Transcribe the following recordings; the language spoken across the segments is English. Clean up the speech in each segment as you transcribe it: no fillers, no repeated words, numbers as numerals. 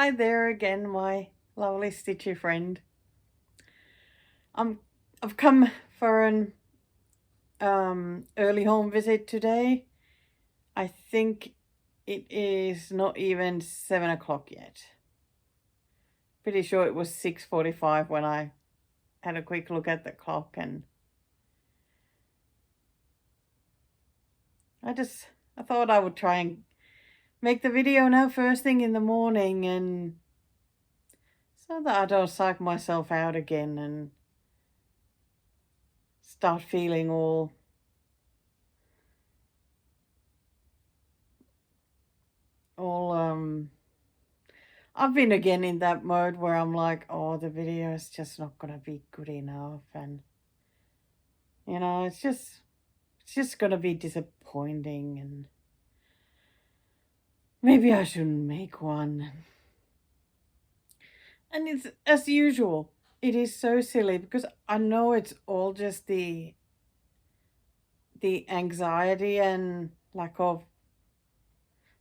Hi there again, my lovely stitchy friend. I've come for an early home visit today. I think it is not even 7 o'clock yet. Pretty sure it was 6:45 when I had a quick look at the clock, and I thought I would try and make the video now first thing in the morning, and so that I don't psych myself out again and start feeling all I've been again in that mode where I'm like, oh, the video is just not gonna be good enough, and it's just gonna be disappointing, and maybe I shouldn't make one. And it's as usual, it is so silly because I know it's all just the anxiety and lack of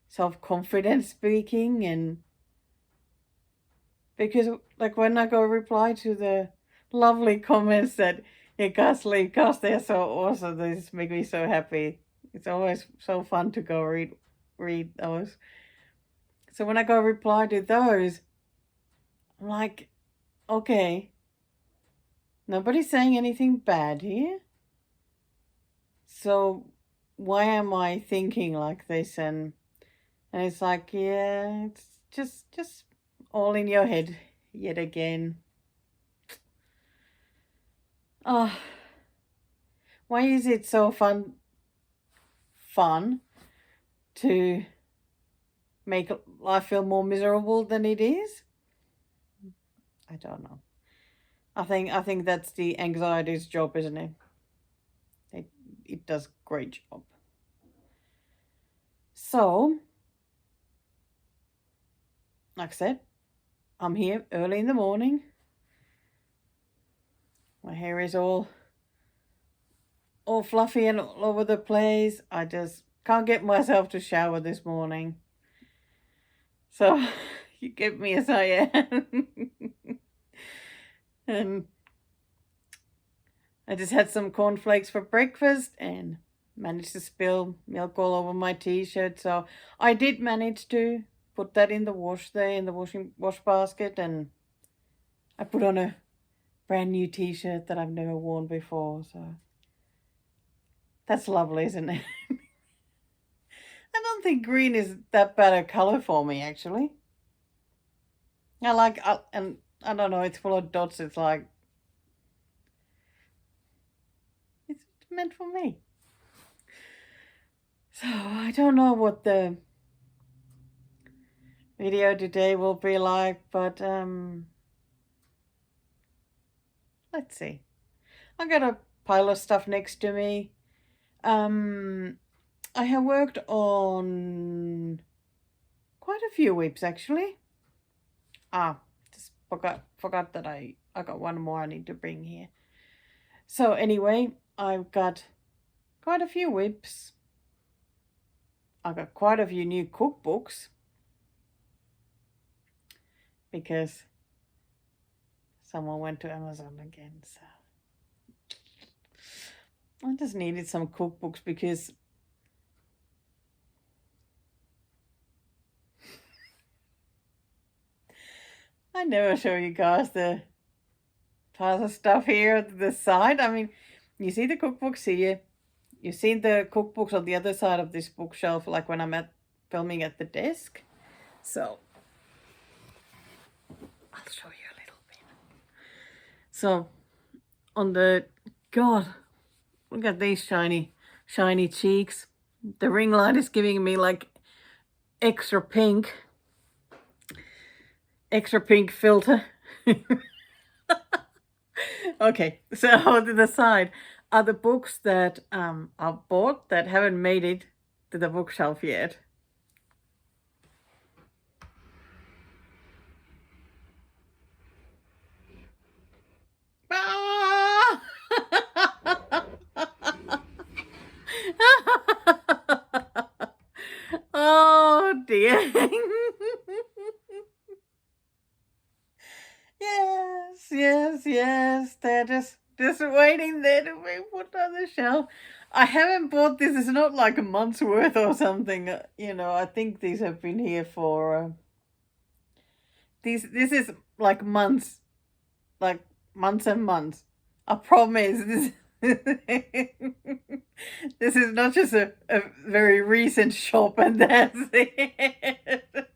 self-confidence speaking, and because like when I go reply to the lovely comments that you can't leave because they're so awesome, they just make me so happy. It's always so fun to go read those. So when I go reply to those, I'm like, okay, nobody's saying anything bad here. So why am I thinking like this? And it's like, yeah, it's just all in your head yet again. Oh, why is it so fun to make life feel more miserable than it is? I don't know. I think that's the anxiety's job, isn't it? It does great job. So, like I said, I'm here early in the morning. My hair is all fluffy and all over the place. I just can't get myself to shower this morning. So you get me as I am. And I just had some cornflakes for breakfast and managed to spill milk all over my t-shirt. So I did manage to put that in the wash there in the wash basket, and I put on a brand new t-shirt that I've never worn before. So that's lovely, isn't it? I don't think green is that bad a color for me, actually. And I don't know, it's full of dots. It's like, it's meant for me. So I don't know what the video today will be like, but let's see. I got a pile of stuff next to me. I have worked on quite a few whips actually. Just forgot that I got one more I need to bring here. So anyway, I've got quite a few whips. I've got quite a few new cookbooks because someone went to Amazon again, so I just needed some cookbooks because I never show you guys the piles of stuff here at the side. I mean, you see the cookbooks here. You've seen the cookbooks on the other side of this bookshelf, like when I'm filming at the desk. So I'll show you a little bit. So on the, God, look at these shiny cheeks. The ring light is giving me like extra pink filter. Okay, so to the side are the books that I've bought that haven't made it to the bookshelf yet. Ah! Oh dear. yes. They're just waiting there to be put on the shelf. I haven't bought this. It's not like a month's worth or something. I think these have been here for these. This is like months and months. I promise this. This is not just a very recent shop and that's it.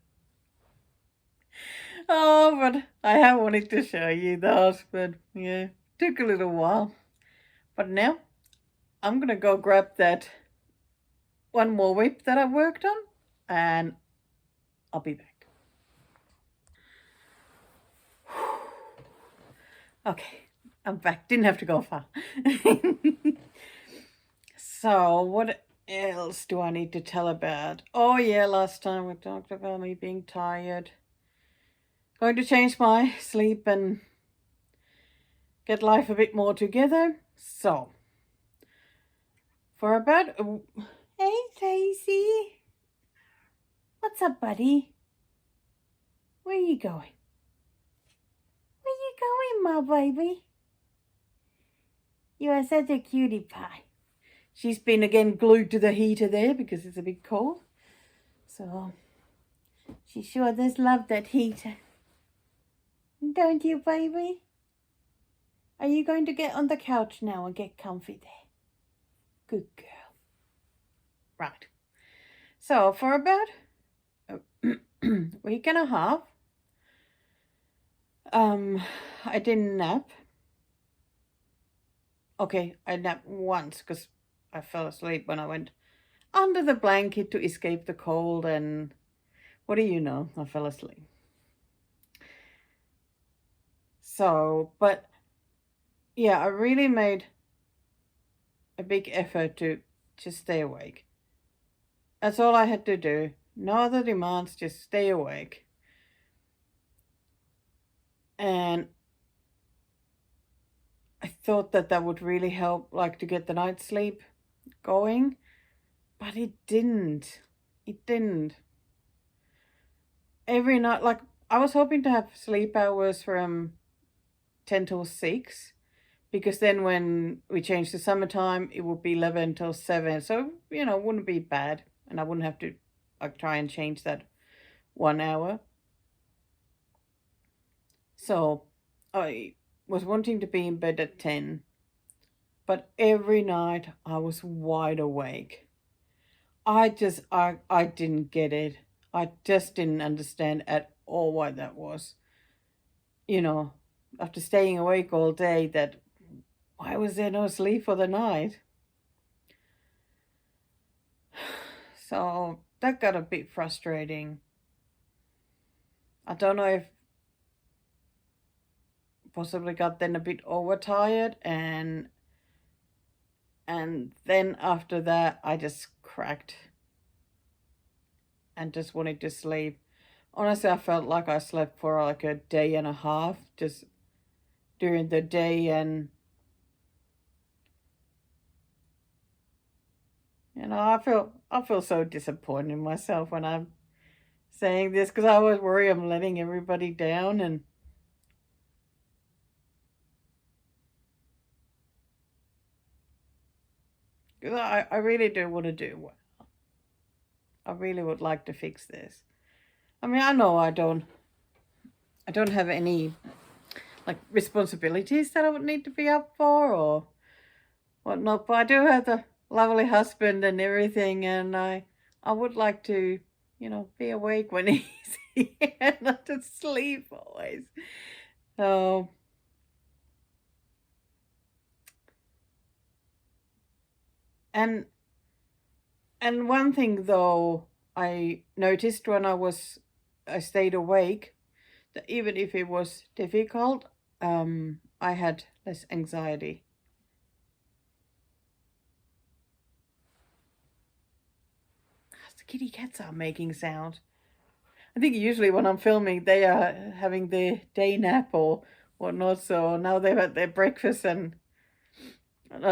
Oh, but I have wanted to show you those, but yeah, took a little while. But now I'm gonna go grab that one more whip that I worked on, and I'll be back. Okay, I'm back. Didn't have to go far. So, what else do I need to tell about? Oh, yeah, last time we talked about me being tired. Going to change my sleep and get life a bit more together. So, for about hey, Tracy. What's up, buddy? Where are you going? Where you going, my baby? You are such a cutie pie. She's been again glued to the heater there because it's a bit cold. So, she sure does love that heater. Don't you, baby? Are you going to get on the couch now and get comfy there? Good girl. Right. So, for about a week and a half, I didn't nap. Okay, I napped once because I fell asleep when I went under the blanket to escape the cold, and what do you know? I fell asleep. So, but yeah, I really made a big effort to just stay awake. That's all I had to do. No other demands, just stay awake. And I thought that would really help, like to get the night's sleep going, but it didn't. It didn't. Every night, like I was hoping to have sleep hours from 10 till 6, because then when we change to summertime, it would be 11 till 7. So, it wouldn't be bad. And I wouldn't have to like try and change that 1 hour. So I was wanting to be in bed at 10. But every night I was wide awake. I didn't get it. I just didn't understand at all why that was. After staying awake all day, that why was there no sleep for the night? So that got a bit frustrating. I don't know if possibly got then a bit overtired, and then after that I just cracked and just wanted to sleep. Honestly, I felt like I slept for like a day and a half just during the day, and I feel so disappointed in myself when I'm saying this, because I always worry I'm letting everybody down, and because I really do want to do well. I really would like to fix this. I mean, I know I don't have any like responsibilities that I would need to be up for or whatnot, but I do have the lovely husband and everything, and I would like to, be awake when he's here, not to sleep always. So, and one thing though I noticed when I stayed awake, that even if it was difficult, I had less anxiety. The kitty cats are making sound. I think usually when I'm filming, they are having their day nap or whatnot. So now they've had their breakfast, and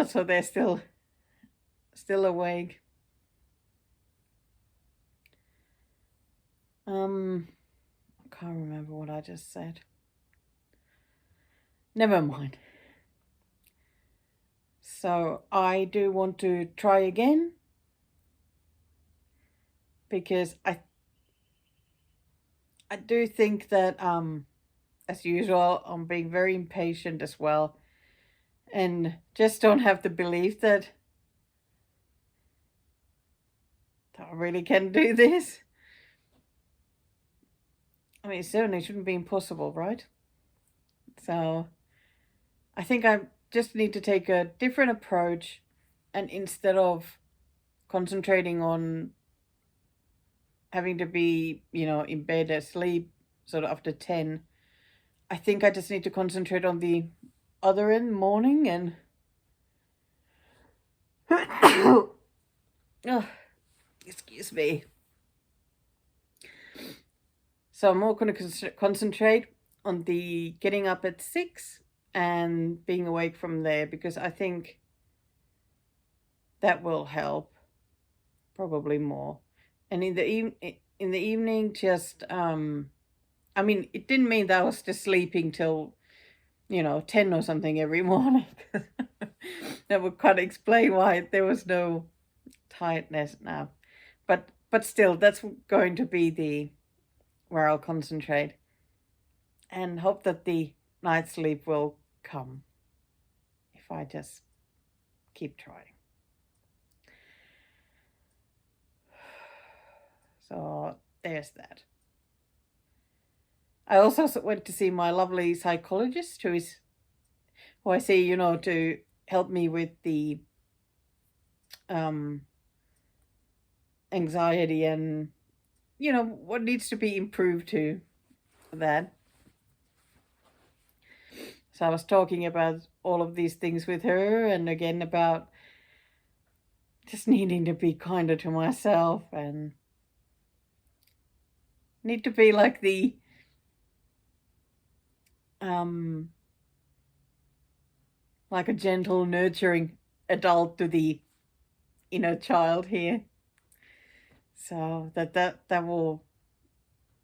so they're still awake. I can't remember what I just said. never mind. So I do want to try again, because I do think that as usual I'm being very impatient as well, and just don't have the belief that I really can do this. I mean, it certainly shouldn't be impossible, right? So I think I just need to take a different approach, and instead of concentrating on having to be, in bed asleep sort of after 10, I think I just need to concentrate on the other end, morning, and oh, excuse me. So I'm more going to concentrate on the getting up at 6 and being awake from there, because I think that will help probably more. And in the evening, just I mean, it didn't mean that I was just sleeping till 10 or something every morning. That would kind of explain why there was no tiredness now. But still, that's going to be the where I'll concentrate, and hope that the night sleep will come if I just keep trying. So there's that. I also went to see my lovely psychologist, who I see, to help me with the anxiety and what needs to be improved to that. So I was talking about all of these things with her, and again about just needing to be kinder to myself and need to be like the like a gentle, nurturing adult to the inner child here. So that will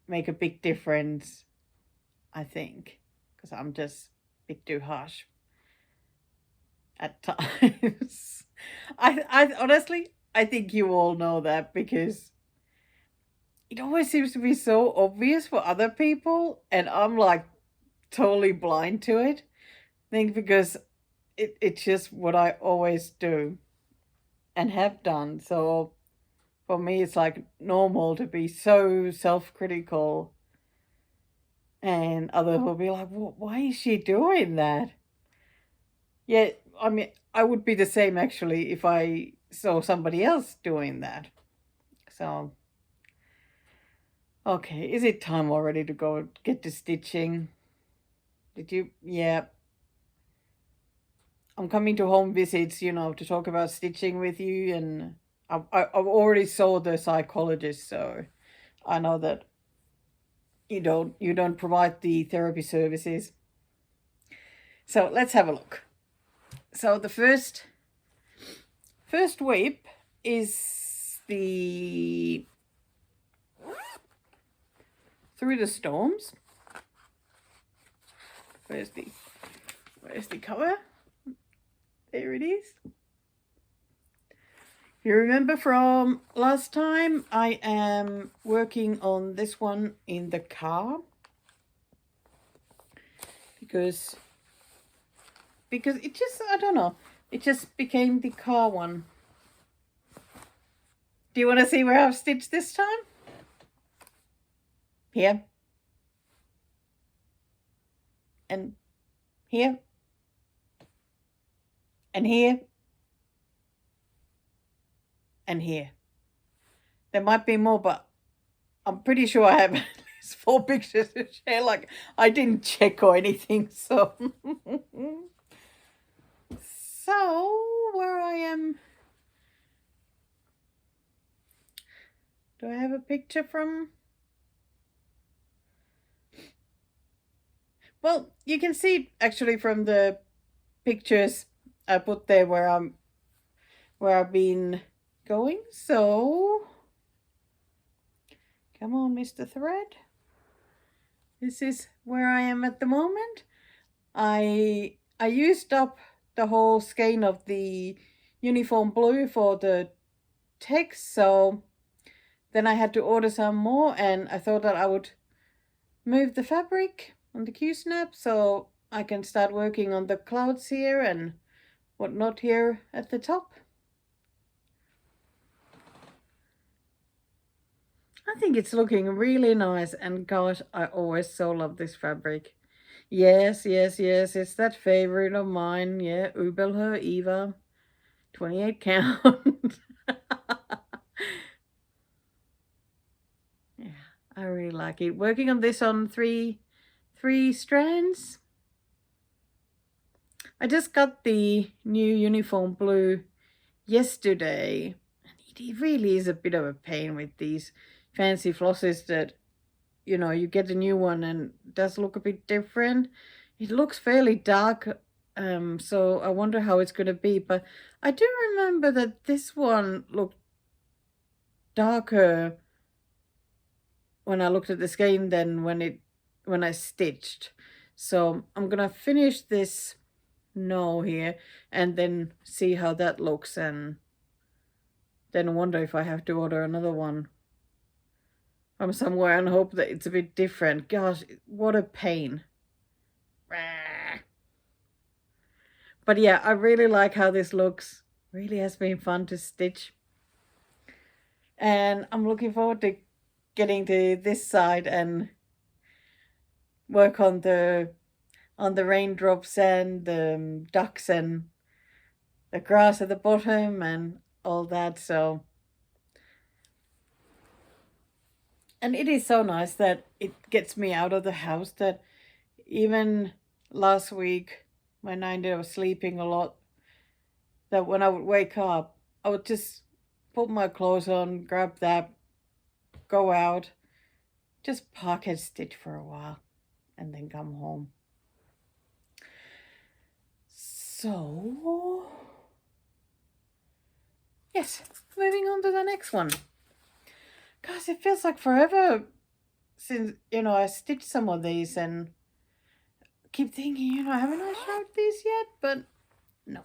make a big difference, I think, because I'm just a bit too harsh at times. I honestly, I think you all know that, because it always seems to be so obvious for other people, and I'm like totally blind to it. I think because it's just what I always do and have done. So for me, it's like normal to be so self-critical, and others will be like, why is she doing that? Yeah, I mean, I would be the same actually if I saw somebody else doing that. So, okay, is it time already to go get to stitching? Did you? Yeah. I'm coming to home visits, to talk about stitching with you, and I've already saw the psychologist, so I know that you don't provide the therapy services. So let's have a look. So the first whip is the Through the Storms. Where's the cover? There it is. You remember from last time, I am working on this one in the car, because it just, I don't know, it just became the car one. Do you want to see where I've stitched this time? Here. And here. And here. And here. There might be more, but I'm pretty sure I have at least 4 pictures to share. Like, I didn't check or anything, so. So, where I am. Do I have a picture from? Well, you can see actually from the pictures I put there where I've been going. So, come on, Mr. Thread. This is where I am at the moment. I used up the whole skein of the uniform blue for the text, so then I had to order some more, and I thought that I would move the fabric on the Q-snap so I can start working on the clouds here and whatnot here at the top. I think it's looking really nice, and gosh, I always so love this fabric. Yes, yes, yes, it's that favorite of mine. Yeah, Ubelher Eva, 28 count. Yeah, I really like it. Working on this on three strands. I just got the new uniform blue yesterday, and it really is a bit of a pain with these fancy flosses that, you know, you get a new one and it does look a bit different. It looks fairly dark, so I wonder how it's going to be. But I do remember that this one looked darker when I looked at the skein than when I stitched. So I'm gonna finish this no here and then see how that looks, and then wonder if I have to order another one from somewhere and hope that it's a bit different. Gosh, what a pain. But yeah, I really like how this looks. Really has been fun to stitch. And I'm looking forward to getting to this side and work on the raindrops and the ducks and the grass at the bottom and all that. So, and it is so nice that it gets me out of the house. That even last week when I was sleeping a lot, that when I would wake up, I would just put my clothes on, grab that, go out, just park and stitch for a while, and then come home. So, yes, moving on to the next one. Gosh, it feels like forever since, I stitched some of these, and keep thinking, haven't I showed these yet? But no.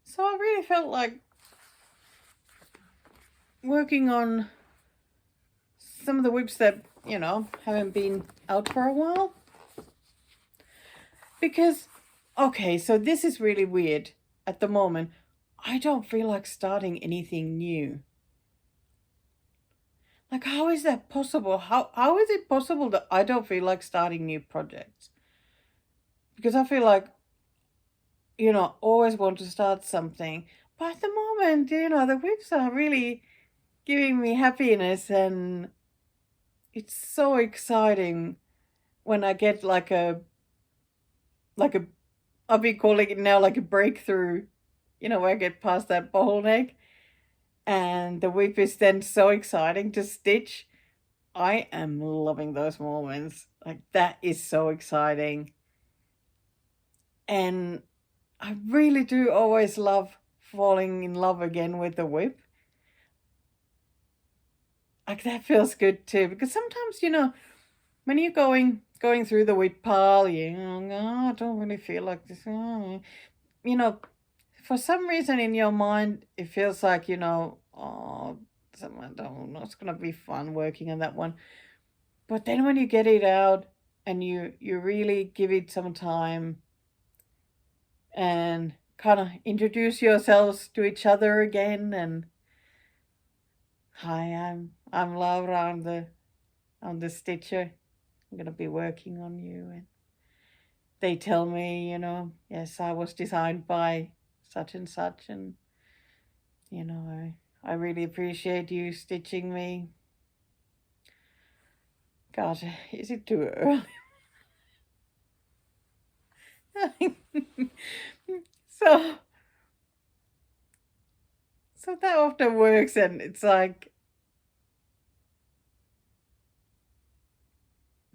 So I really felt like working on some of the whips that, haven't been out for a while. Because, okay, so this is really weird at the moment. I don't feel like starting anything new. Like, how is that possible? How is it possible that I don't feel like starting new projects? Because I feel like, always want to start something. But at the moment, the whips are really giving me happiness, and it's so exciting when I get like a I'll be calling it now like a breakthrough, where I get past that bottleneck, and the whip is then so exciting to stitch. I am loving those moments. Like, that is so exciting. And I really do always love falling in love again with the whip. Like, that feels good too, because sometimes, when you're going through the whip pile, I don't really feel like this. For some reason in your mind, it feels like, oh, I don't know, it's going to be fun working on that one. But then when you get it out and you really give it some time and kind of introduce yourselves to each other again, and hi, I'm Laura, I'm the stitcher. I'm going to be working on you. And they tell me, yes, I was designed by such and such, and I really appreciate you stitching me. God, is it too early? so that often works, and it's like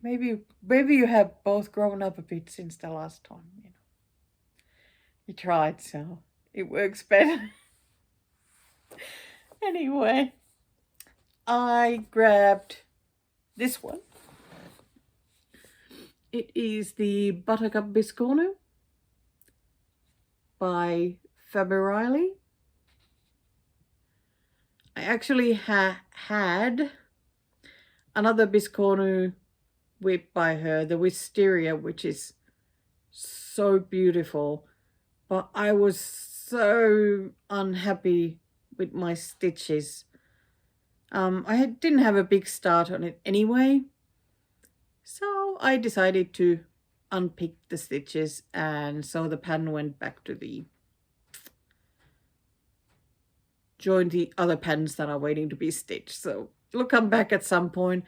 maybe you have both grown up a bit since the last time, you tried, so it works better. Anyway, I grabbed this one. It is the Buttercup Biscornu by Faber. I actually had another Biscornu whip by her, the Wisteria, which is so beautiful, but I was so unhappy with my stitches. I didn't have a big start on it anyway, so I decided to unpick the stitches, and so the pattern went back to join the other patterns that are waiting to be stitched. So it'll come back at some point.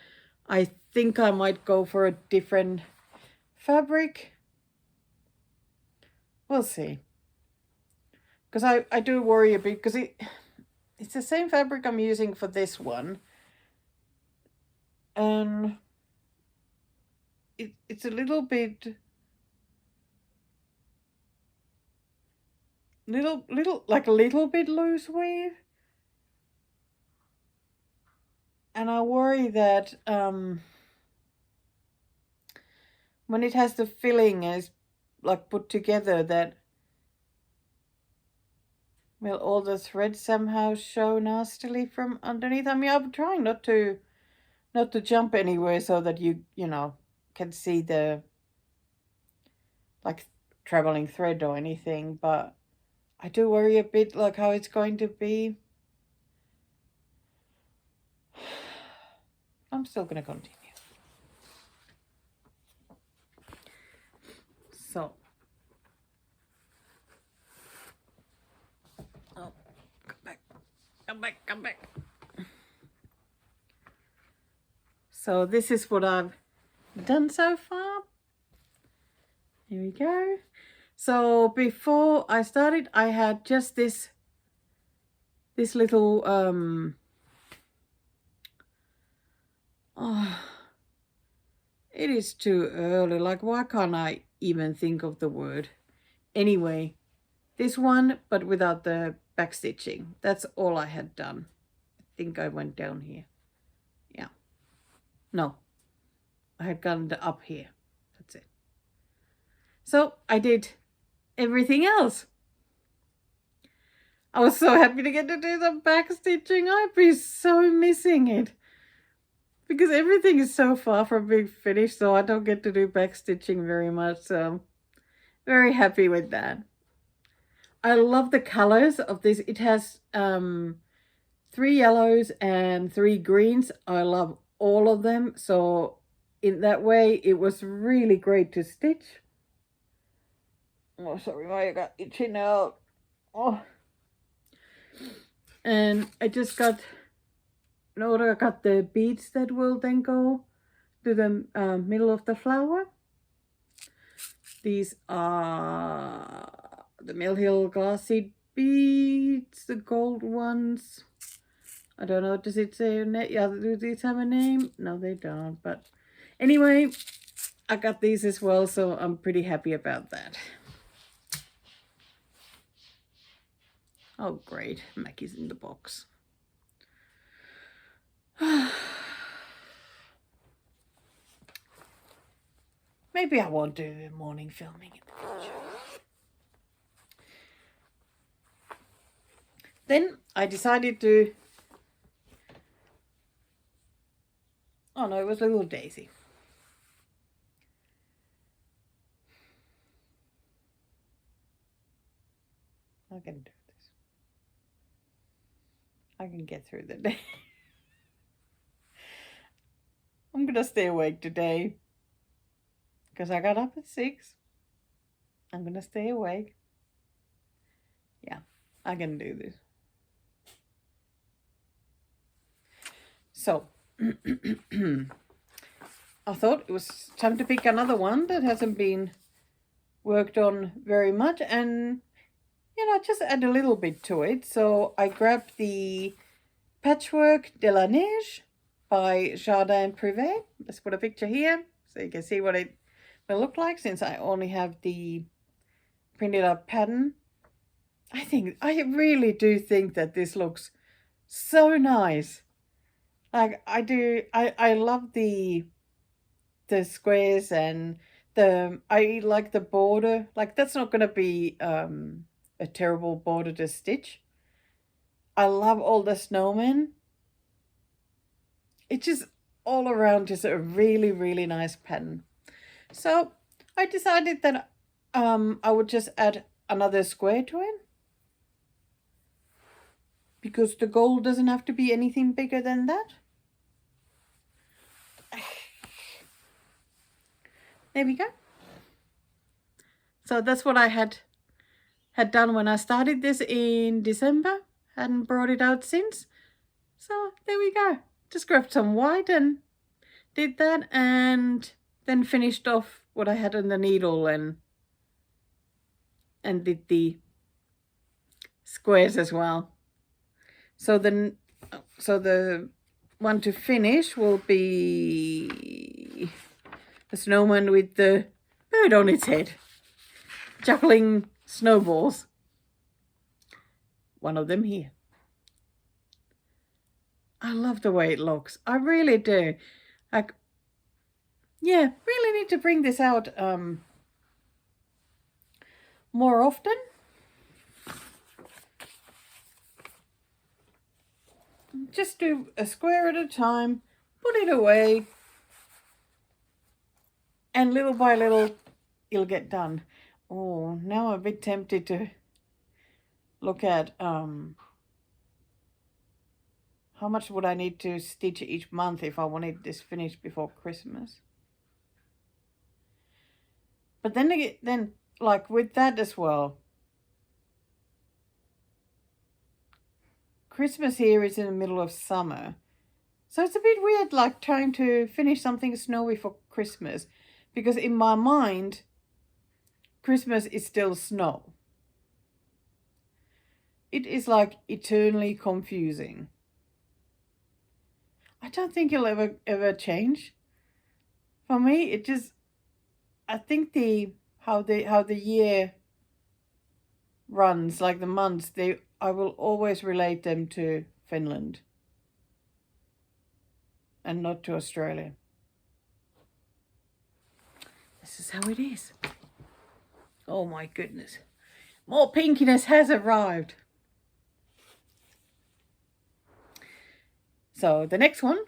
I think I might go for a different fabric. We'll see. Because I do worry a bit, because it's the same fabric I'm using for this one. And it's a little bit... like a little bit loose weave. And I worry that when it has the filling as like put together, that will all the threads somehow show nastily from underneath. I mean, I'm trying not to jump anywhere so that you know, can see the like traveling thread or anything, but I do worry a bit like how it's going to be. I'm still going to continue. So, oh, come back. So this is what I've done so far. Here we go. So before I started, I had just this little oh, it is too early. Like, why can't I even think of the word? Anyway, this one, but without the back stitching. That's all I had done. I think I went down here. Yeah. No, I had gone up here. That's it. So I did everything else. I was so happy to get to do the back stitching. I'd be so missing it, because everything is so far from being finished, so I don't get to do back stitching very much. So very happy with that. I love the colors of this. It has 3 yellows and 3 greens. I love all of them. So in that way, it was really great to stitch. Oh, sorry, I got itchy now. Oh. And I just got the beads that will then go to the middle of the flower. These are the Mill Hill glassy beads, the gold ones. I don't know, does it say a name? Yeah, do these have a name? No, they don't. But anyway, I got these as well, so I'm pretty happy about that. Oh, great. Maggie's in the box. Maybe I won't do the morning filming in the future. Then I decided to... Oh no, it was little Daisy. I can do this. I can get through the day. I'm gonna stay awake today because I got up at 6. I'm gonna stay awake. Yeah, I can do this. So I thought it was time to pick another one that hasn't been worked on very much, and you know, just add a little bit to it. So I grabbed the Patchwork de la Neige by Jardin Privé. Let's put a picture here so you can see what it will look like, since I only have the printed up pattern. I really do think that this looks so nice. Like, I love the squares and I like the border. Like that's not gonna be a terrible border to stitch. I love all the snowmen. It's just all around just a really, really nice pattern. So I decided that I would just add another square to it because the goal doesn't have to be anything bigger than that. There we go. So that's what I had done when I started this in December. Hadn't brought it out since. So there we go. Just grabbed some white and did that, and then finished off what I had on the needle and did the squares as well. So the one to finish will be the snowman with the bird on its head, juggling snowballs. One of them here. I love the way it looks. I really do. Yeah, really need to bring this out more often. Just do a square at a time, put it away, and little by little it'll get done. Oh, now I'm a bit tempted to look at how much would I need to stitch each month if I wanted this finished before Christmas. But then like with that as well, Christmas here is in the middle of summer. So it's a bit weird like trying to finish something snowy for Christmas, because in my mind, Christmas is still snow. It is like eternally confusing. I don't think it'll ever change. For me, it just, I think how the year runs, like the months, I will always relate them to Finland and not to Australia. This is how it is. Oh my goodness. More pinkiness has arrived. So the next one,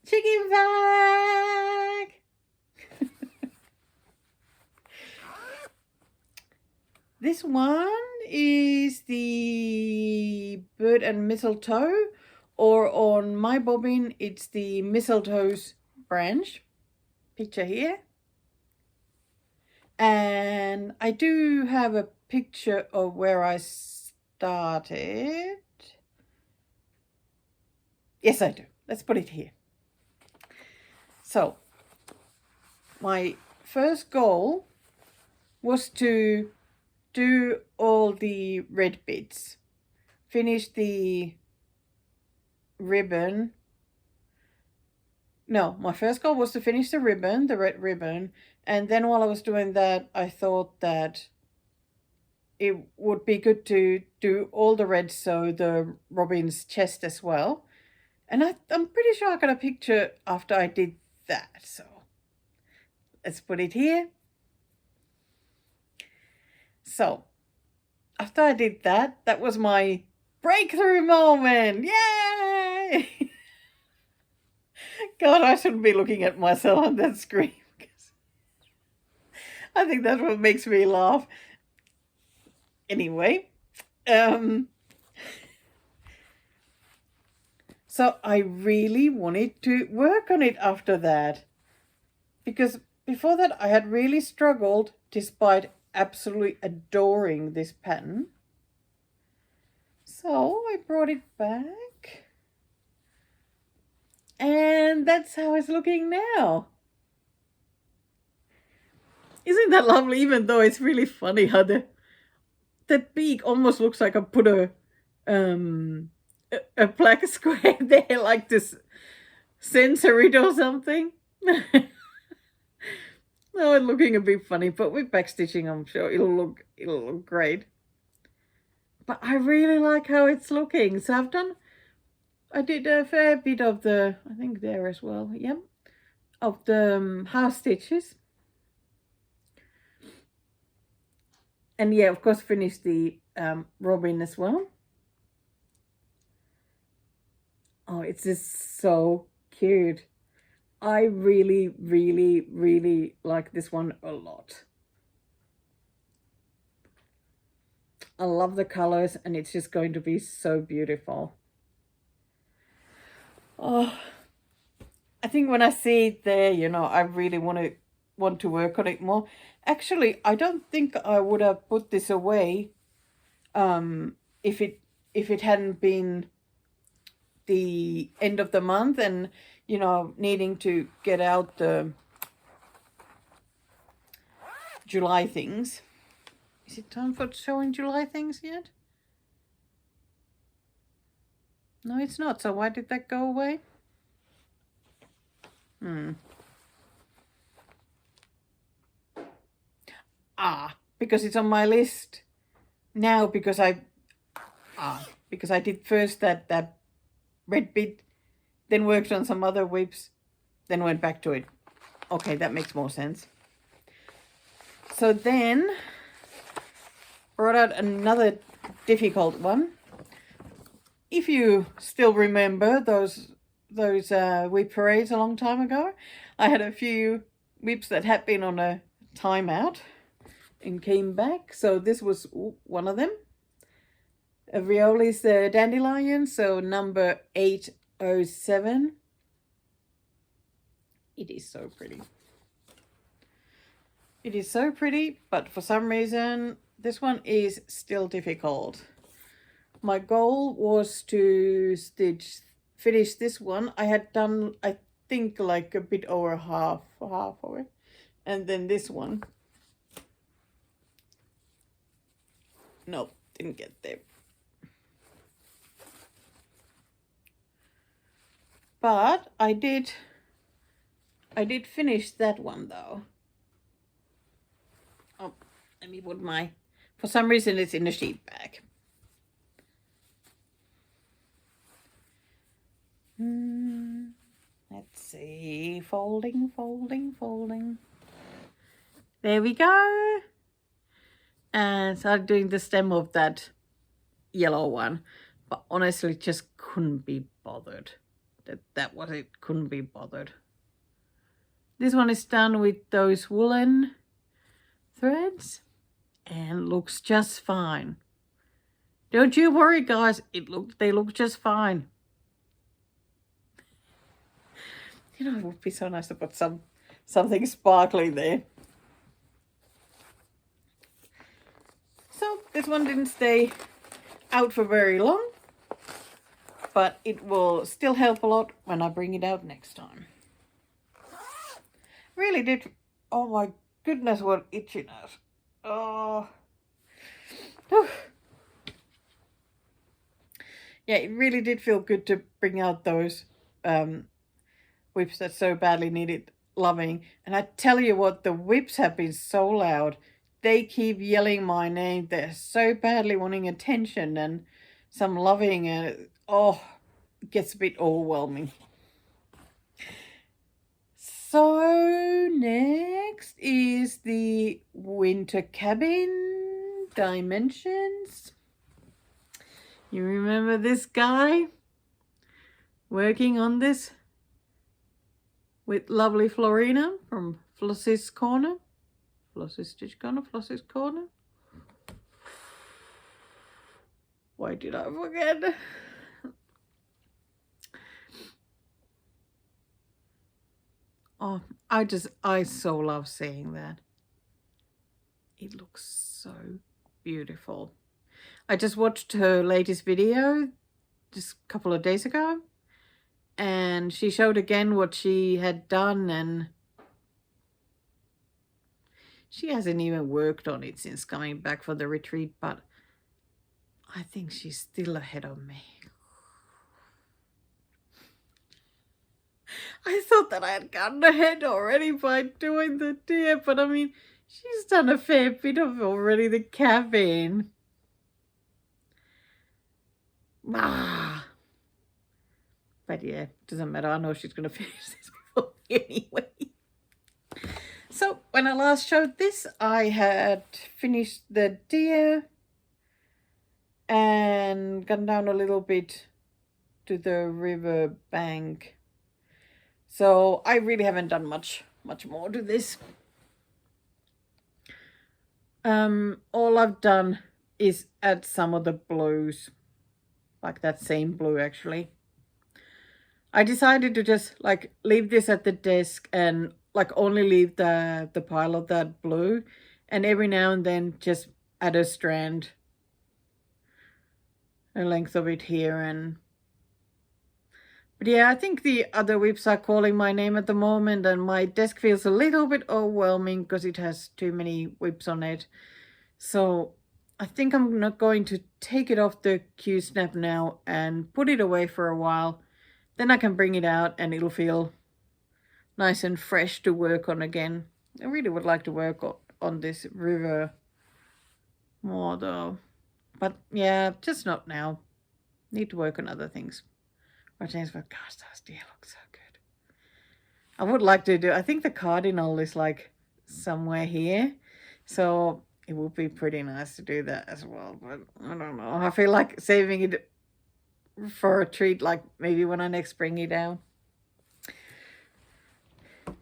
chicken bag. This one is the bird and mistletoe, or on my bobbin, it's the mistletoe's branch. Picture here. And I do have a picture of where I started. Yes, I do. Let's put it here. So, my first goal was to do all the red bits. Finish the ribbon. No, my first goal was to finish the ribbon, the red ribbon. And then while I was doing that, I thought that it would be good to do all the red, so the robin's chest as well. And I'm pretty sure I got a picture after I did that. So let's put it here. So after I did that, that was my breakthrough moment. Yay! God, I shouldn't be looking at myself on that screen, because I think that's what makes me laugh. Anyway, so I really wanted to work on it after that, because before that I had really struggled despite absolutely adoring this pattern. So I brought it back, and that's how it's looking now. Isn't that lovely? Even though it's really funny how the beak almost looks like I put a black square there, like this censor it or something. Oh, it's looking a bit funny, but with backstitching, I'm sure it'll look great. But I really like how it's looking. So I did a fair bit of the, I think there as well, yep, of the house stitches. And yeah, of course, finish the robin as well. Oh, it's just so cute. I really, really, really like this one a lot. I love the colors, and it's just going to be so beautiful. Oh, I think when I see it there, you know, I really want to work on it more. Actually, I don't think I would have put this away if it hadn't been the end of the month and, you know, needing to get out the July things. Is it time for showing July things yet? No, it's not. So why did that go away? Because it's on my list now because I did first that red bit, then worked on some other whips, then went back to it. Okay, that makes more sense. So then brought out another difficult one. If you still remember those whip parades a long time ago, I had a few whips that had been on a timeout and came back. So this was one of them. Rioli's the Dandelion, so number 807. It is so pretty. It is so pretty, but for some reason, this one is still difficult. My goal was to finish this one. I had done, I think, like a bit over half of it. And then this one. Nope, didn't get there. But I did finish that one though. Oh, let me put for some reason it's in a sheet bag. Let's see, folding. There we go. And started doing the stem of that yellow one, but honestly just couldn't be bothered. That was it, couldn't be bothered. This one is done with those woolen threads and looks just fine. Don't you worry, guys, they look just fine. You know, it would be so nice to put something sparkly there. So this one didn't stay out for very long, but it will still help a lot when I bring it out next time. Really did. Oh my goodness, what itchiness. Oh. Yeah, it really did feel good to bring out those whips that so badly needed loving. And I tell you what, the whips have been so loud. They keep yelling my name. They're so badly wanting attention and some loving, and oh, it gets a bit overwhelming. So next is the winter cabin dimensions. You remember this guy working on this with lovely Florina from Floss's Corner? Floss's Stitch Corner, Floss's Corner. Why did I forget? Oh, I so love seeing that. It looks so beautiful. I just watched her latest video just a couple of days ago, and she showed again what she had done, and she hasn't even worked on it since coming back from the retreat, but I think she's still ahead of me. I thought that I had gotten ahead already by doing the deer, but I mean, she's done a fair bit of already the cabin. But yeah, doesn't matter. I know she's going to finish this before me anyway. So when I last showed this, I had finished the deer and gone down a little bit to the river bank. So I really haven't done much more to this. All I've done is add some of the blues, like that same blue actually. I decided to just like leave this at the desk and like only leave the pile of that blue, and every now and then just add a strand, a length of it here. And but yeah, I think the other whips are calling my name at the moment, and my desk feels a little bit overwhelming because it has too many whips on it. So I think I'm not going to take it off the Q-snap now and put it away for a while. Then I can bring it out and it'll feel nice and fresh to work on again. I really would like to work on this river more though. But yeah, just not now. Need to work on other things. But gosh, those deer look so good. I would like to do, I think the cardinal is like somewhere here. So it would be pretty nice to do that as well. But I don't know. I feel like saving it for a treat, like maybe when I next bring it down.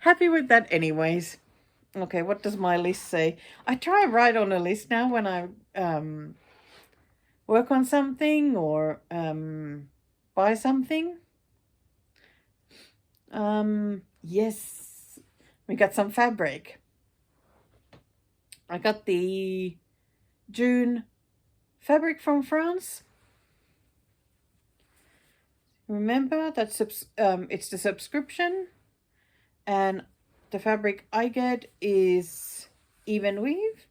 Happy with that anyways. Okay, what does my list say? I try to write on a list now when I work on something or buy something. Yes, we got some fabric. I got the June fabric from France. Remember that it's the subscription, and the fabric I get is even weave.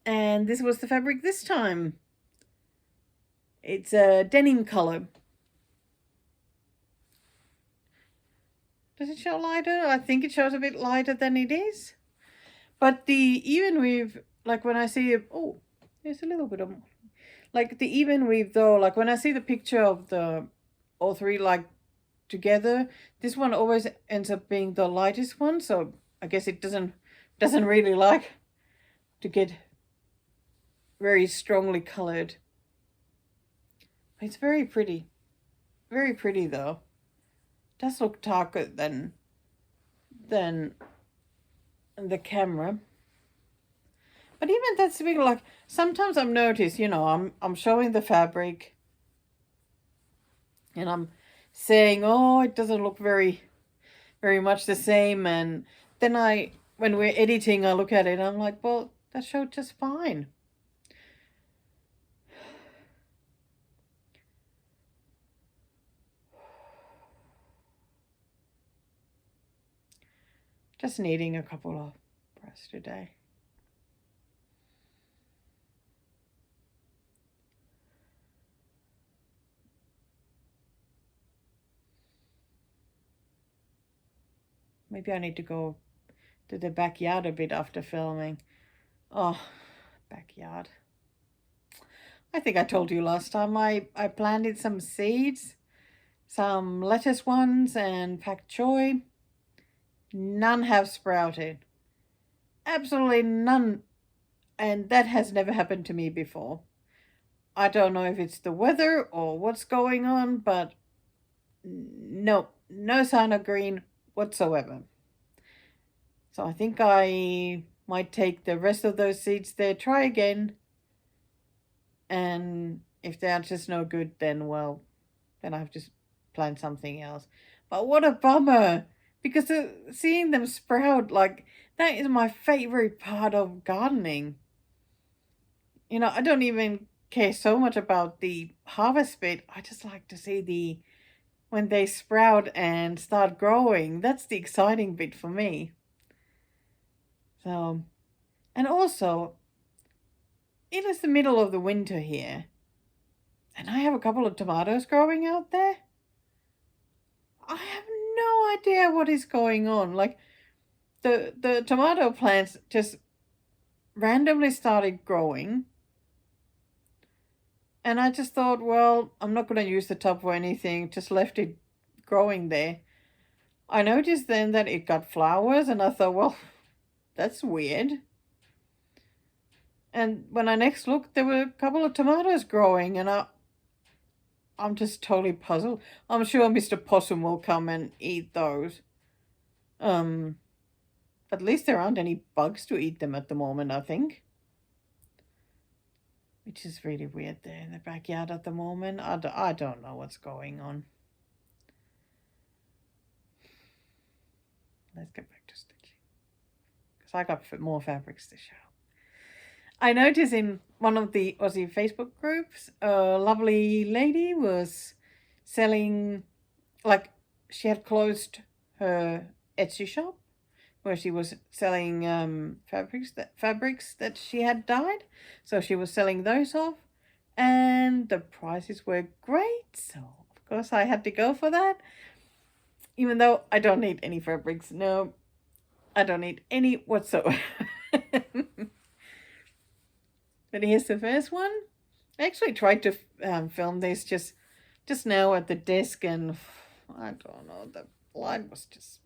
And this was the fabric this time. It's a denim color. Does it show lighter? I think it shows a bit lighter than it is. But the even weave, like when I see it, oh, there's a little bit of, like the even weave though, like when I see the picture of the all three like together, this one always ends up being the lightest one. So I guess it doesn't really like to get very strongly colored. It's very pretty. Very pretty though. Does look darker than the camera. But even that's big, like sometimes I've noticed, you know, I'm showing the fabric and I'm saying, oh, it doesn't look very much the same, and then when we're editing I look at it and I'm like, well, that showed just fine. Just needing a couple of breaths today. Maybe I need to go to the backyard a bit after filming. Oh, backyard. I think I told you last time I planted some seeds, some lettuce ones and pak choi. None have sprouted. Absolutely none. And that has never happened to me before. I don't know if it's the weather or what's going on, but no sign of green whatsoever. So I think I might take the rest of those seeds there, try again. And if they're just no good, then well, then I have to plant something else. But what a bummer, because seeing them sprout, like, that is my favorite part of gardening. You know, I don't even care so much about the harvest bit. I just like to see when they sprout and start growing. That's the exciting bit for me. So, and also, it is the middle of the winter here, and I have a couple of tomatoes growing out there. I have no idea what is going on. Like, the tomato plants just randomly started growing, and I just thought, well, I'm not going to use the tub for anything, just left it growing there. I noticed then that it got flowers, and I thought, well, that's weird. And when I next looked, there were a couple of tomatoes growing, and I'm just totally puzzled. I'm sure Mr. Possum will come and eat those. Um, at least there aren't any bugs to eat them at the moment, I think. Which is really weird there in the backyard at the moment. I don't know what's going on. Let's get back to stitching. Because I got more fabrics to show. I noticed in one of the Aussie Facebook groups, a lovely lady was selling, like, she had closed her Etsy shop where she was selling fabrics that she had dyed. So she was selling those off, and the prices were great. So of course I had to go for that, even though I don't need any fabrics. No, I don't need any whatsoever. But here's the first one. I actually tried to film this just now at the desk, and I don't know, the light was just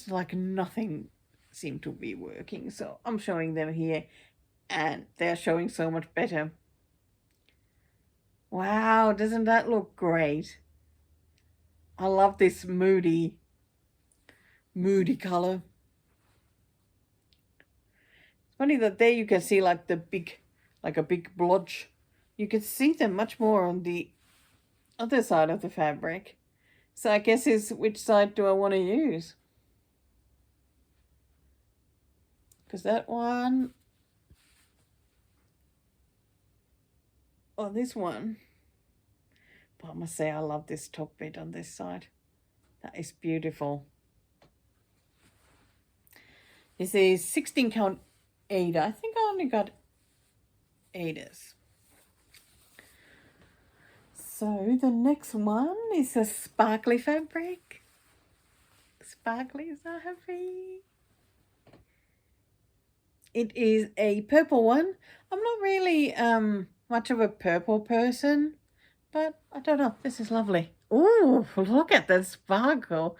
like nothing seemed to be working. So I'm showing them here, and they're showing so much better. Wow, doesn't that look great? I love this moody color. Funny that there you can see like a big blotch. You can see them much more on the other side of the fabric. So I guess is which side do I want to use? Because that one or this one. But I must say I love this top bit on this side. That is beautiful. This is 16 count Ada. I think I only got Adas. So the next one is a sparkly fabric. Sparkly is so happy. It is a purple one. I'm not really much of a purple person, but I don't know. This is lovely. Oh, look at that sparkle.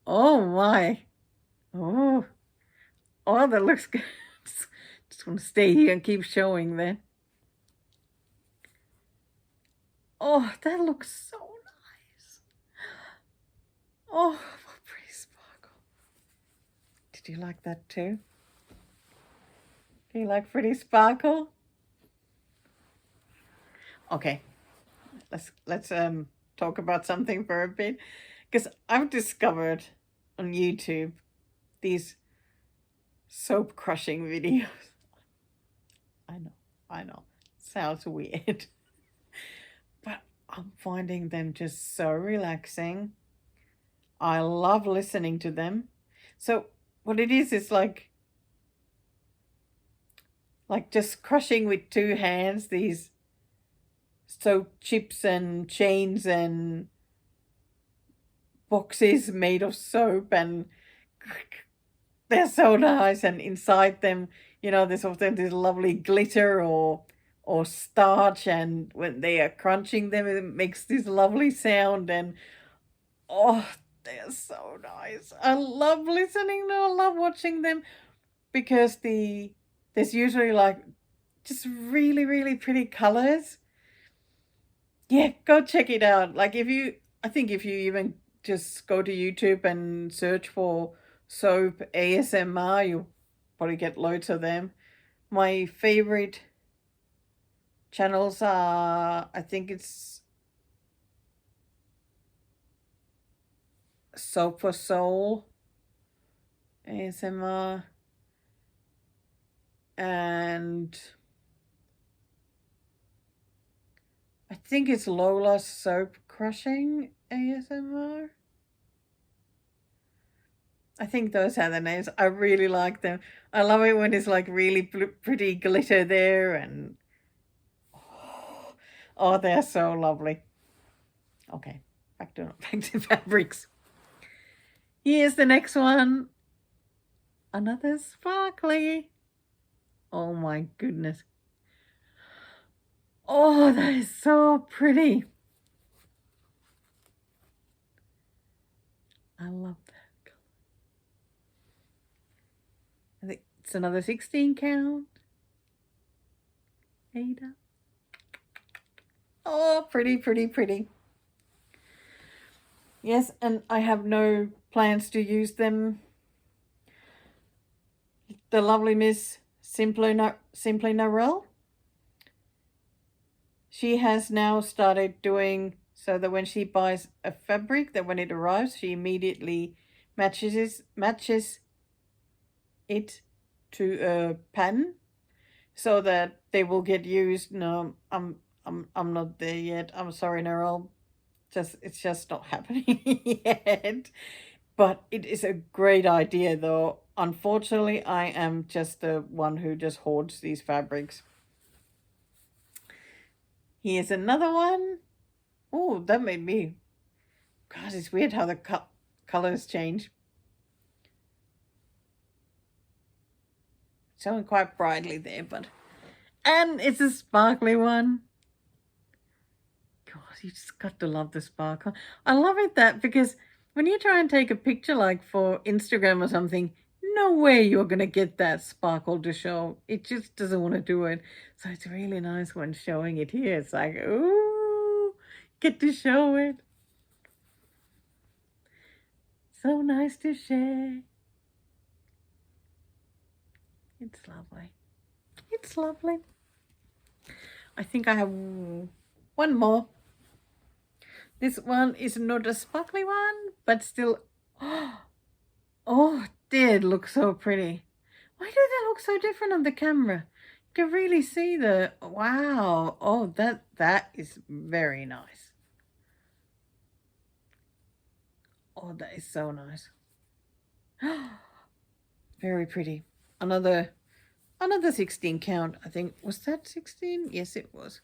Oh my. Oh, that looks good. Just want to stay here and keep showing that. Oh, that looks so nice. Oh, what pretty sparkle. Did you like that too? Do you like pretty sparkle? Okay, let's talk about something for a bit, because I've discovered on YouTube these soap crushing videos. I know, sounds weird, but I'm finding them just so relaxing. I love listening to them. So what it is like just crushing with two hands these soap chips and chains and boxes made of soap, and they're so nice. And inside them, there's often this lovely glitter or starch, and when they are crunching them, it makes this lovely sound. And oh, they're so nice. I love listening to them. I love watching them, because there's usually like just really, really pretty colors. Yeah, go check it out. Like I think if you even just go to YouTube and search for soap ASMR, you'll probably get loads of them. My favorite channels are, I think it's Soap for Soul ASMR, and I think it's Lola Soap Crushing ASMR. I think those are the names. I really like them. I love it when it's like really pretty glitter there, and oh, they're so lovely. Okay, back to fabrics. Here's the next one. Another sparkly. Oh my goodness. Oh, that is so pretty. I love that color. I think it's another 16 count. Ada. Oh, pretty, pretty, pretty. Yes, and I have no plans to use them. The lovely Miss Simply Narelle, she has now started doing so that when she buys a fabric, that when it arrives, she immediately matches it to a pattern so that they will get used. No, I'm not there yet. I'm sorry, Narelle. It's just not happening yet. But it is a great idea, though. Unfortunately, I am just the one who just hoards these fabrics. Here's another one. Oh, that made me... God, it's weird how the colors change. Showing quite brightly there, but... And it's a sparkly one. God, you just got to love the sparkle. I love it that because when you try and take a picture like for Instagram or something, no way you're going to get that sparkle to show. It just doesn't want to do it. So it's really nice when showing it here. It's like, ooh, get to show it. So nice to share. It's lovely. It's lovely. I think I have one more. This one is not a sparkly one, but still... Oh, it did look so pretty. Why do they look so different on the camera? You can really see the... Wow. Oh, that is very nice. Oh, that is so nice. Very pretty. Another 16 count, I think. Was that 16? Yes, it was.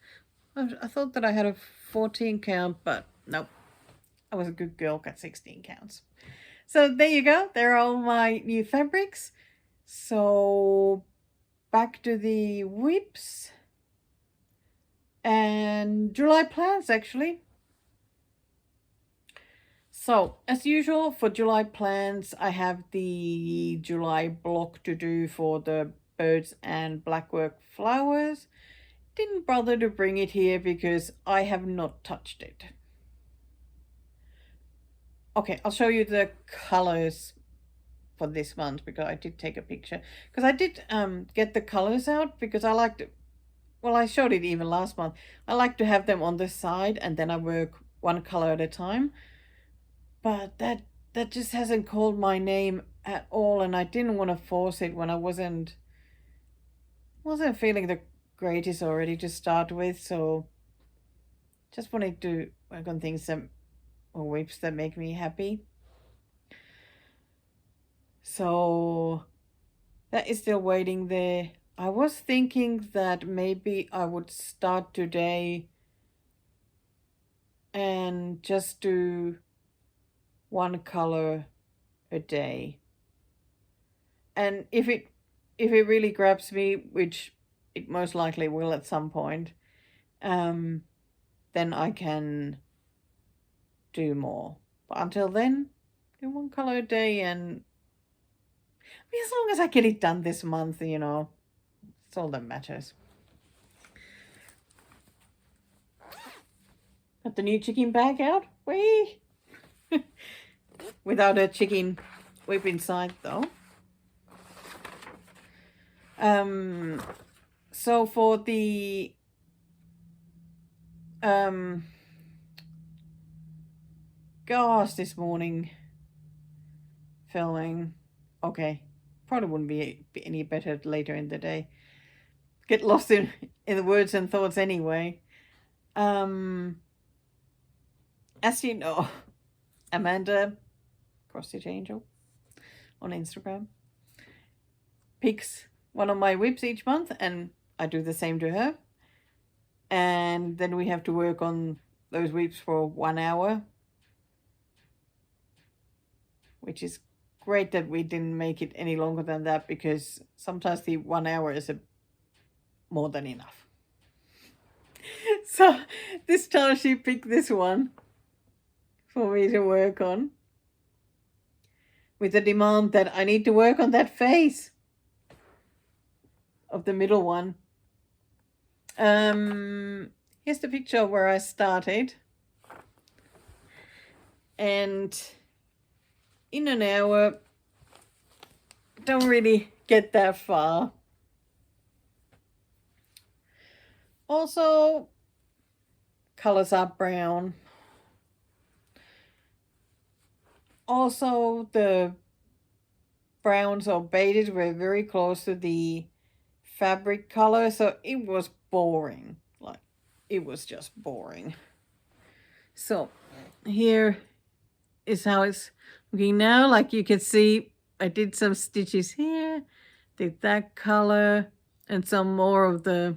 I thought that I had a 14 count, but nope. I was a good girl, got 16 counts. So there you go. There are all my new fabrics. So back to the whips and July plans, actually. So as usual for July plans, I have the July block to do for the birds and blackwork flowers. Didn't bother to bring it here because I have not touched it. Okay, I'll show you the colors for this month because I did take a picture. Because I did get the colors out because I liked it. Well, I showed it even last month. I like to have them on the side and then I work one color at a time. But that just hasn't called my name at all, and I didn't want to force it when I wasn't feeling the greatest already to start with. So just wanted to work on things that or whips that make me happy. So that is still waiting there. I was thinking that maybe I would start today and just do one color a day. And if it really grabs me, which it most likely will at some point, then I can do more. But until then, do one color a day, and as long as I get it done this month, you know, it's all that matters. Got the new chicken bag out. Whee! Without a chicken whip inside though. So for the gosh, this morning filming. Okay, probably wouldn't be any better later in the day. Get lost in the words and thoughts anyway. As you know, Amanda, Cross Stitch Angel, on Instagram, picks one of my whips each month, and I do the same to her. And then we have to work on those whips for 1 hour, which is great that we didn't make it any longer than that, because sometimes the 1 hour is more than enough. So this time she picked this one for me to work on. with the demand that I need to work on that face of the middle one. Here's the picture where I started. And in an hour, don't really get that far. Also, colors are brown. Also, the browns or beige were very close to the fabric color, so it was boring. Like, it was just boring. So here is how it's looking now. Like you can see, I did some stitches here, did that color, and some more of the,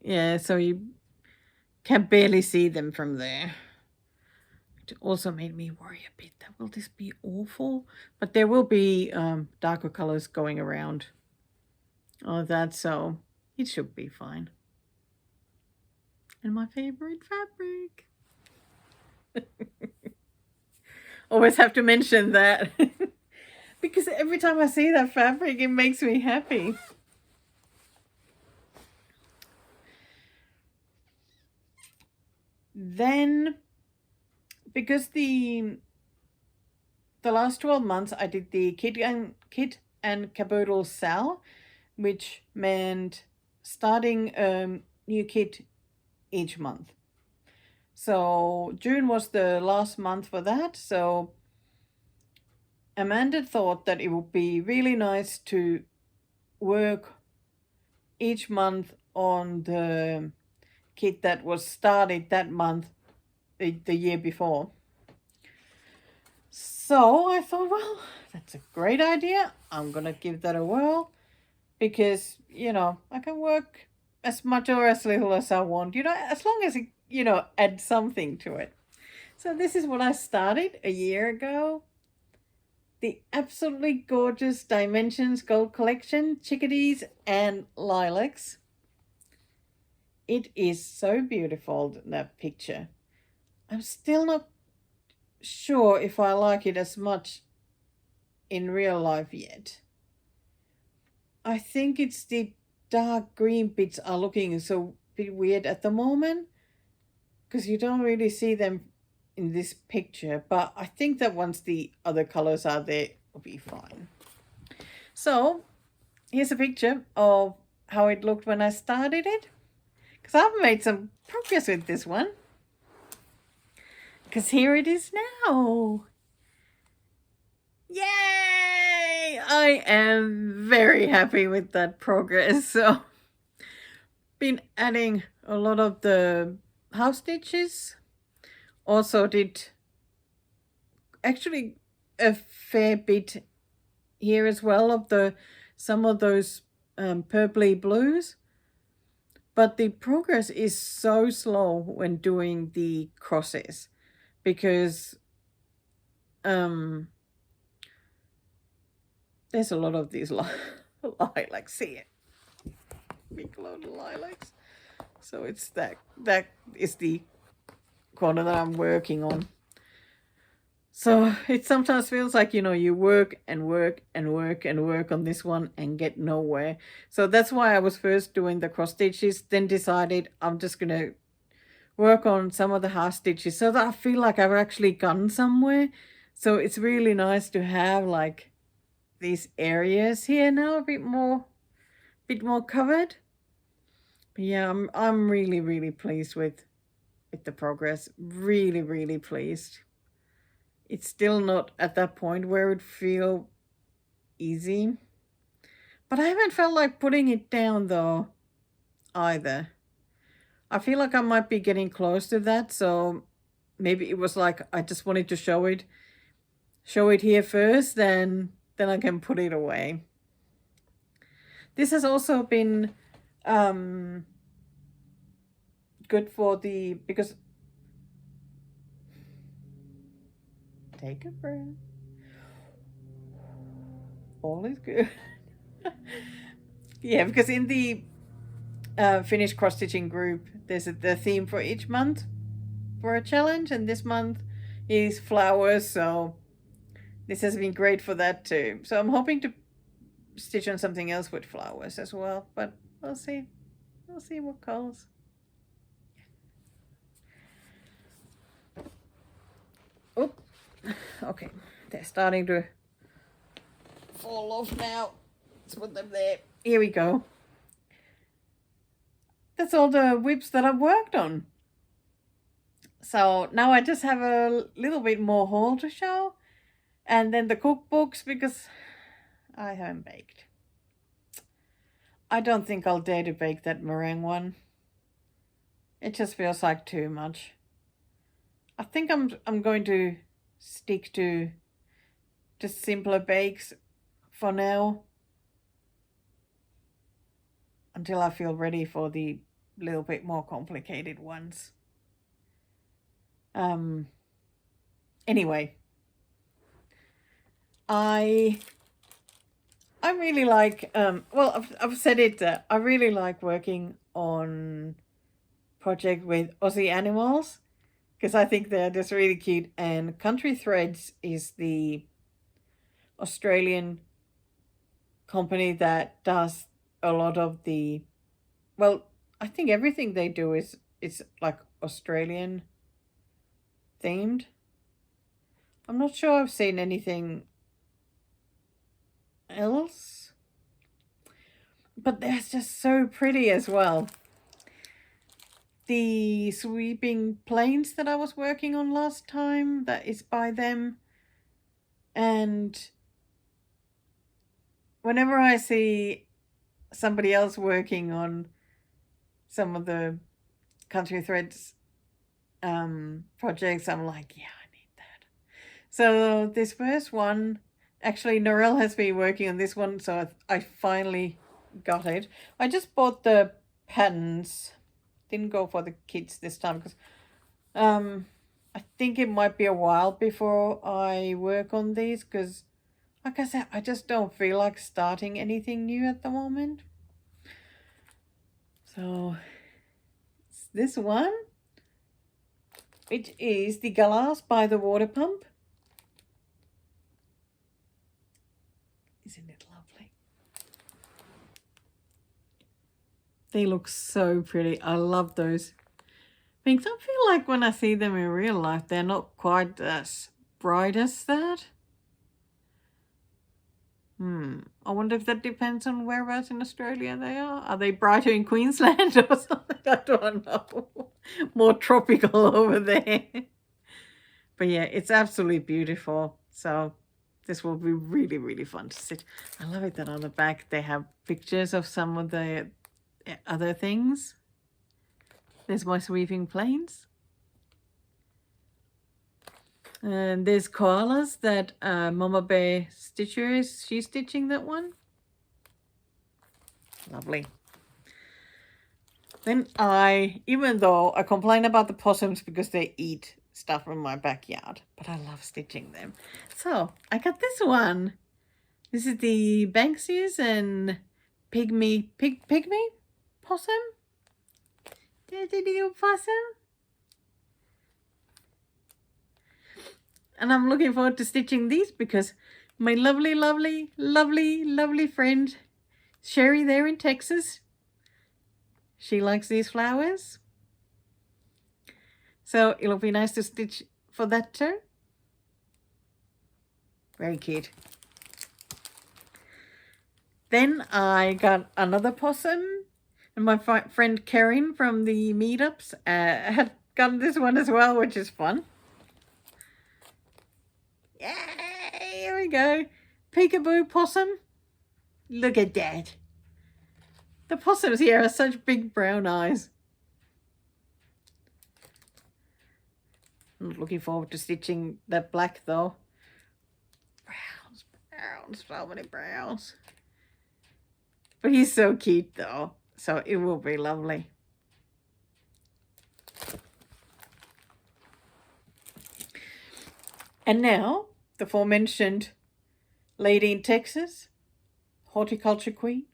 yeah, so you can barely see them from there. It also made me worry a bit that will this be awful? But there will be darker colors going around all of that, so it should be fine. And my favorite fabric. Always have to mention that. Because every time I see that fabric, it makes me happy. Then, because the last 12 months I did the kit and caboodle sale, which meant starting a new kit each month. So June was the last month for that. So Amanda thought that it would be really nice to work each month on the kit that was started that month, the year before. So I thought, well, that's a great idea. I'm going to give that a whirl because, you know, I can work as much or as little as I want, you know, as long as it, you know, add something to it. So this is what I started a year ago. The absolutely gorgeous Dimensions Gold Collection, Chickadees and Lilacs. It is so beautiful, that picture. I'm still not sure if I like it as much in real life yet. I think it's the dark green bits are looking so bit weird at the moment because you don't really see them in this picture, but I think that once the other colors are there, it'll be fine. So here's a picture of how it looked when I started it, because I've made some progress with this one, because here it is now. Yay! I am very happy with that progress. So been adding a lot of the house stitches. Also did actually a fair bit here as well of the some of those purpley blues. But the progress is so slow when doing the crosses because there's a lot of these lilacs here. Big load of lilacs. So it's that is the corner that I'm working on. So it sometimes feels like, you know, you work and work and work and work on this one and get nowhere. So that's why I was first doing the cross stitches, then decided I'm just going to work on some of the half stitches so that I feel like I've actually gone somewhere. So it's really nice to have like these areas here now a bit more covered. But yeah, I'm really pleased with the progress. Really pleased. It's still not at that point where it would feel easy. But I haven't felt like putting it down though either. I feel like I might be getting close to that, so maybe it was like I just wanted to show it here first, then I can put it away. This has also been good for because take a breath. All is good. Yeah, because in the Finnish cross-stitching group, there's the theme for each month for a challenge, and this month is flowers, so this has been great for that too. So I'm hoping to stitch on something else with flowers as well, but we'll see. We'll see what goes. Oh, okay. They're starting to fall off now. Let's put them there. Here we go. That's all the whips that I've worked on. So now I just have a little bit more haul to show. And then the cookbooks, because I haven't baked. I don't think I'll dare to bake that meringue one. It just feels like too much. I think I'm going to stick to just simpler bakes for now. Until I feel ready for the little bit more complicated ones. Anyway, I really like well, I've said it. I really like working on project with Aussie animals because I think they're just really cute. And Country Threads is the Australian company that does a lot of the, well, I think everything they do is like Australian themed. I'm not sure I've seen anything else, but they're just so pretty as well. The sweeping planes that I was working on last time, that is by them. And whenever I see somebody else working on some of the Country Threads projects, I'm like, yeah, I need that. So this first one, actually Norel has been working on this one, so I finally got it. I just bought the patterns. Didn't go for the kids this time because I think it might be a while before I work on these because, like I said, I just don't feel like starting anything new at the moment. So it's this one, which is the Glass by the Water Pump. Isn't it lovely? They look so pretty. I love those pinks. I feel like when I see them in real life, they're not quite as bright as that. I wonder if that depends on whereabouts in Australia they are. Are they brighter in Queensland or something? I don't know. More tropical over there. But yeah, it's absolutely beautiful. So this will be really, really fun to sit. I love it that on the back they have pictures of some of the other things. There's my sweeping planes. And there's koalas that Mama Bear Stitcher is. She's stitching that one. Lovely. Then even though I complain about the possums because they eat stuff from my backyard, but I love stitching them. So I got this one. This is the Banksies and Pygmy possum. There's a little possum. And I'm looking forward to stitching these because my lovely, lovely, lovely, lovely friend Sherry there in Texas, she likes these flowers. So it'll be nice to stitch for that too. Very cute. Then I got another possum, and my friend Karen from the meetups had gotten this one as well, which is fun. Yay! Here we go. Peekaboo possum. Look at that. The possums here have such big brown eyes. I'm looking forward to stitching that black though. Browns, browns, so many browns. But he's so cute though, so it will be lovely. And now, the aforementioned lady in Texas, horticulture queen,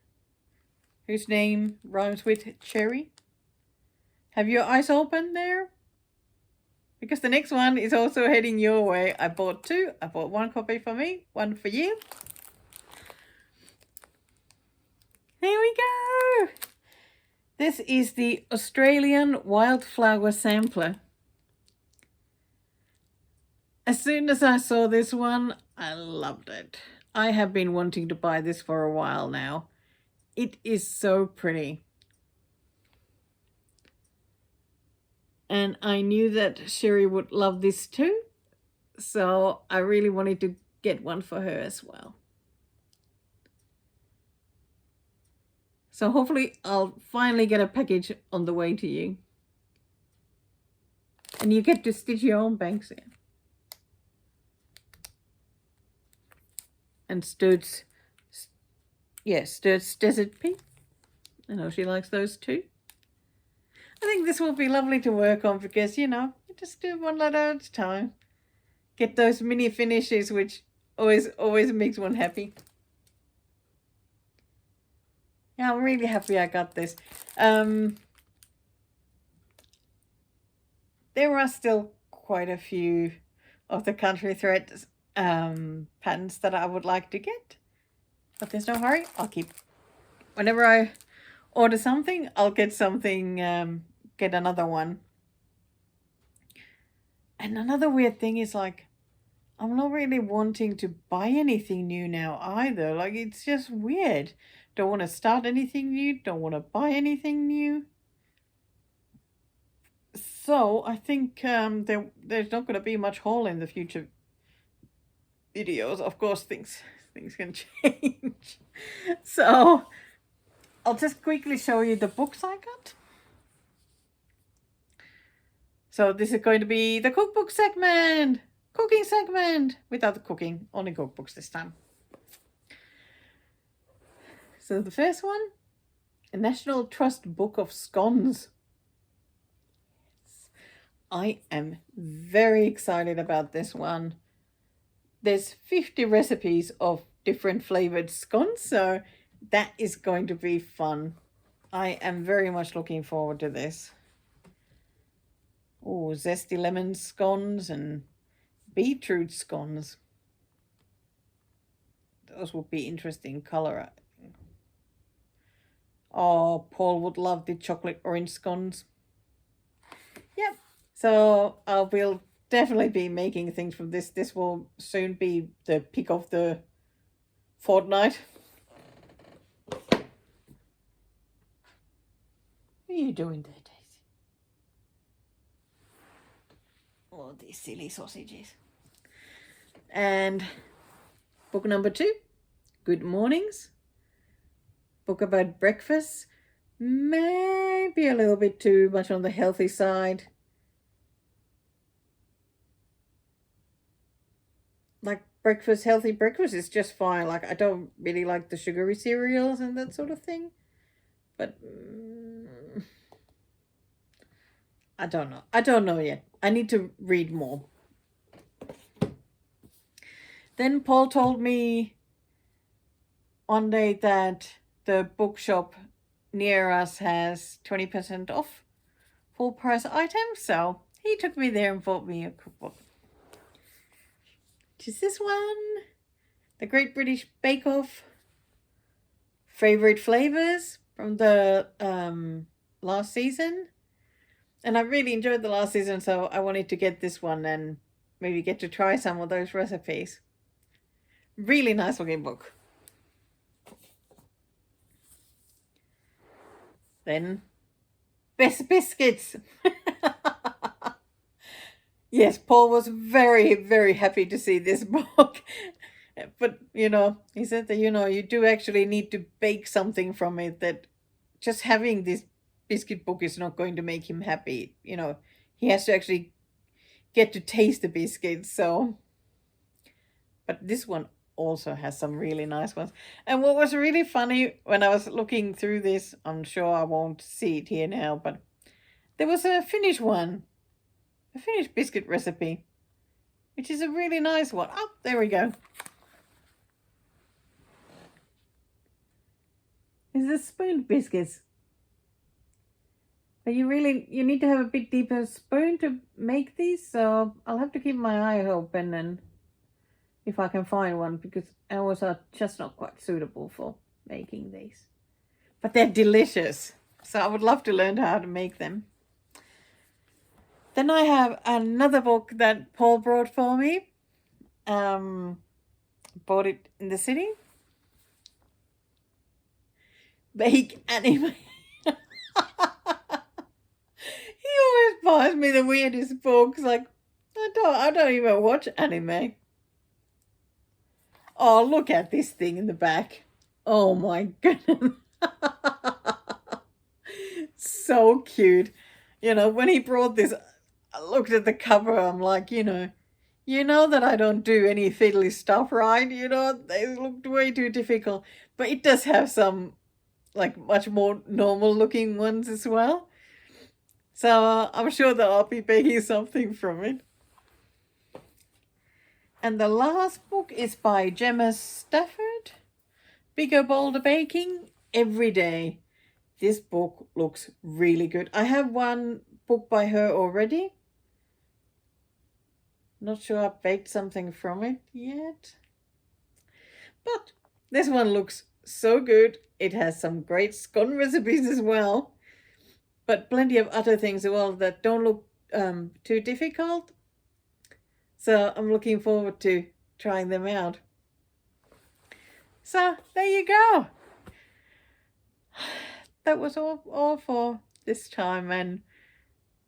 whose name rhymes with cherry. Have your eyes open there? because the next one is also heading your way. I bought two. I bought one copy for me, one for you. Here we go. This is the Australian Wildflower Sampler. As soon as I saw this one, I loved it. I have been wanting to buy this for a while now. It is so pretty. And I knew that Sherry would love this too. So I really wanted to get one for her as well. So hopefully I'll finally get a package on the way to you. And you get to stitch your own banks in. And Sturt's Desert Pea. I know she likes those too. I think this will be lovely to work on because, you know, you just do one letter at a time. Get those mini finishes, which always makes one happy. Yeah, I'm really happy I got this. There are still quite a few of the country thread patterns that I would like to get. But there's no hurry. I'll keep... Whenever I order something, I'll get something, get another one. And another weird thing is, like, I'm not really wanting to buy anything new now either. Like, it's just weird. Don't want to start anything new. Don't want to buy anything new. So I think there's not going to be much haul in the future videos. Of course, things can change. So I'll just quickly show you the books I got. So this is going to be the cookbook segment, cooking segment, without the cooking, only cookbooks this time. So the first one, a National Trust book of scones. I am very excited about this one. There's 50 recipes of different flavored scones, so that is going to be fun. I am very much looking forward to this. Oh, zesty lemon scones and beetroot scones. Those would be interesting color. Oh, Paul would love the chocolate orange scones. Yep. So I will definitely be making things from this. This will soon be the pick of the fortnight. What are you doing there, Daisy? Oh, these silly sausages. And book number 2, Good Mornings. Book about breakfast. Maybe a little bit too much on the healthy side. Like breakfast, healthy breakfast is just fine. Like, I don't really like the sugary cereals and that sort of thing. But I don't know. I don't know yet. I need to read more. Then Paul told me one day that the bookshop near us has 20% off full price items. So he took me there and bought me a cookbook. Which is this one. The Great British Bake Off. Favorite flavors from the last season. And I really enjoyed the last season, so I wanted to get this one and maybe get to try some of those recipes. Really nice looking book. Then, Best Biscuits. Yes, Paul was very, very happy to see this book. But, you know, he said that, you know, you do actually need to bake something from it, that just having this biscuit book is not going to make him happy. You know, he has to actually get to taste the biscuits. So, but this one also has some really nice ones. And what was really funny when I was looking through this, I'm sure I won't see it here now, but there was a Finnish one, a Finnish biscuit recipe, which is a really nice one. Oh, there we go. It's the spoon biscuits. But you need to have a bit deeper spoon to make these, so I'll have to keep my eye open and if I can find one, because ours are just not quite suitable for making these. But they're delicious, so I would love to learn how to make them. Then I have another book that Paul brought for me. Bought it in the city. Bake Anime. He always buys me the weirdest books. Like, I don't even watch anime. Oh, look at this thing in the back. Oh my goodness. So cute. You know, when he brought this, I looked at the cover, I'm like, you know that I don't do any fiddly stuff, right? You know, they looked way too difficult. But it does have some, like, much more normal looking ones as well. So I'm sure that I'll be baking something from it. And the last book is by Gemma Stafford. Bigger, Bolder Baking Every Day. This book looks really good. I have one book by her already. Not sure I've baked something from it yet. But this one looks so good. It has some great scone recipes as well. But plenty of other things as well that don't look too difficult. So I'm looking forward to trying them out. So there you go. That was all for this time, and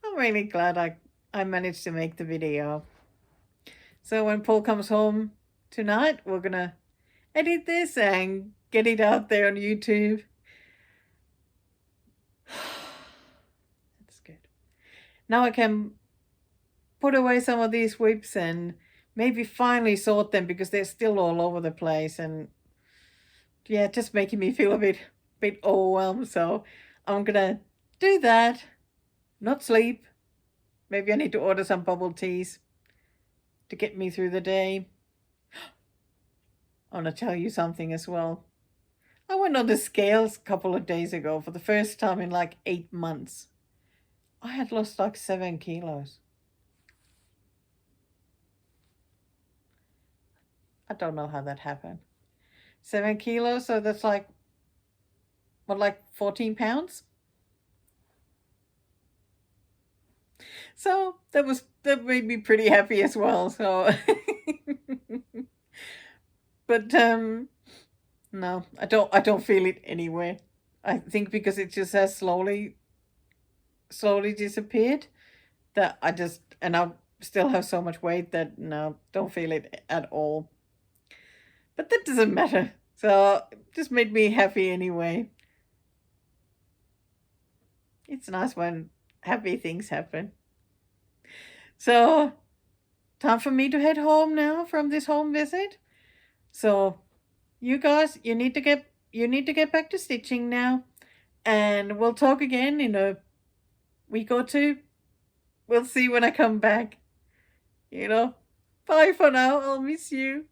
I'm really glad I managed to make the video. So when Paul comes home tonight, we're gonna edit this and get it out there on YouTube. That's good. Now I can put away some of these whips and maybe finally sort them, because they're still all over the place, and yeah, just making me feel a bit overwhelmed. So I'm gonna do that, not sleep. Maybe I need to order some bubble teas to get me through the day. I want to tell you something as well. I went on the scales a couple of days ago for the first time in like 8 months. I had lost like 7 kilos. I don't know how that happened. 7 kilos, so that's like, what, like 14 pounds? So that made me pretty happy as well. So, but no, I don't feel it anywhere. I think because it just has slowly disappeared, that I still have so much weight that no, don't feel it at all. But that doesn't matter. So it just made me happy anyway. It's nice when happy things happen. So time for me to head home now from this home visit. So you guys, you need to get back to stitching now, and we'll talk again in a week or two. We'll see when I come back. Bye for now. I'll miss you.